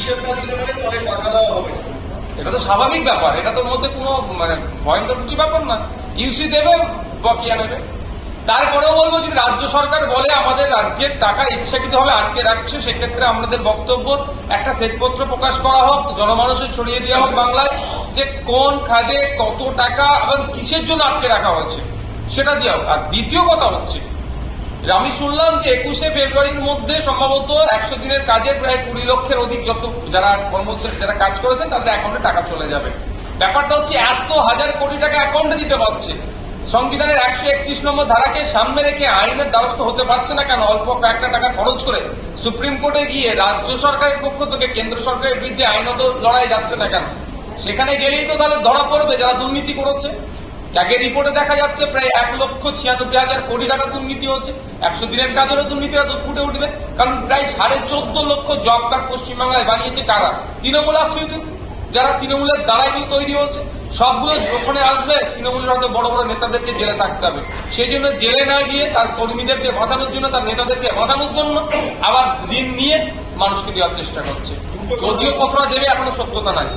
হিসেব না দিলে পরে টাকা দেওয়া হবে না। এটা তো স্বাভাবিক ব্যাপার, এটা তোর মধ্যে কোনো ভয়ঙ্কর কিছু ব্যাপার না। ইউসি দেবে, বকেয়া নেবে। তারপরেও বলবো, যদি রাজ্য সরকার বলে আমাদের রাজ্যের টাকা ইচ্ছাকৃতভাবে আটকে রাখছে, সেক্ষেত্রে আমাদের বক্তব্য একটা শ্বেতপত্র প্রকাশ করা হোক, জনমানুষে ছড়িয়ে দেওয়া হোক বাংলায়, যে কোন খাতে কত টাকা এবং কিসের জন্য আটকে রাখা হচ্ছে সেটা দেওয়া হোক। আর দ্বিতীয় কথা হচ্ছে, আমি শুনলাম যে 21শে ফেব্রুয়ারির মধ্যে সম্ভবত 100 দিনের কাজের প্রায় 20 লক্ষের অধিক যত যারা যারা কাজ করেছেন তাদের অ্যাকাউন্টে টাকা চলে যাবে। ব্যাপারটা হচ্ছে এত হাজার কোটি টাকা অ্যাকাউন্টে দিতে পারছে, সংবিধানের 131 নম্বর ধারাকে সামনে রেখে আইনের দ্বারস্থ হতে পারছে না কেন? অল্প কয়েকটা টাকা খরচ করে সুপ্রিম কোর্টে গিয়ে রাজ্য সরকারের পক্ষ থেকে কেন্দ্র সরকারের বিরুদ্ধে আইনত লড়াই যাচ্ছে না কেন? সেখানে গেলেই তো তাহলে ধরা পড়বে যারা দুর্নীতি করেছে। আগে রিপোর্টে দেখা যাচ্ছে প্রায় 1,96,000 কোটি টাকা দুর্নীতি হচ্ছে। 100 দিনের কাজেরও দুর্নীতিরা তো ফুটে উঠবে, কারণ প্রায় 14.5 লক্ষ জব কার্ড পশ্চিমবাংলায় বানিয়েছে কারা? তৃণমূল আশ্রিত, যারা তৃণমূলের দ্বারাই তৈরি হচ্ছে। সবগুলো ওখানে আসবে, তৃণমূলের হয়তো বড় বড় নেতাদেরকে জেলে থাকতে হবে। সেই জন্য জেলে না গিয়ে তার কর্মীদেরকে বাঁচানোর জন্য, তার নেতাদেরকে বাঁচানোর জন্য আবার ঋণ নিয়ে মানুষকে দেওয়ার চেষ্টা করছে। যদিও কতটা দেবে এখনো সত্যতা নাই।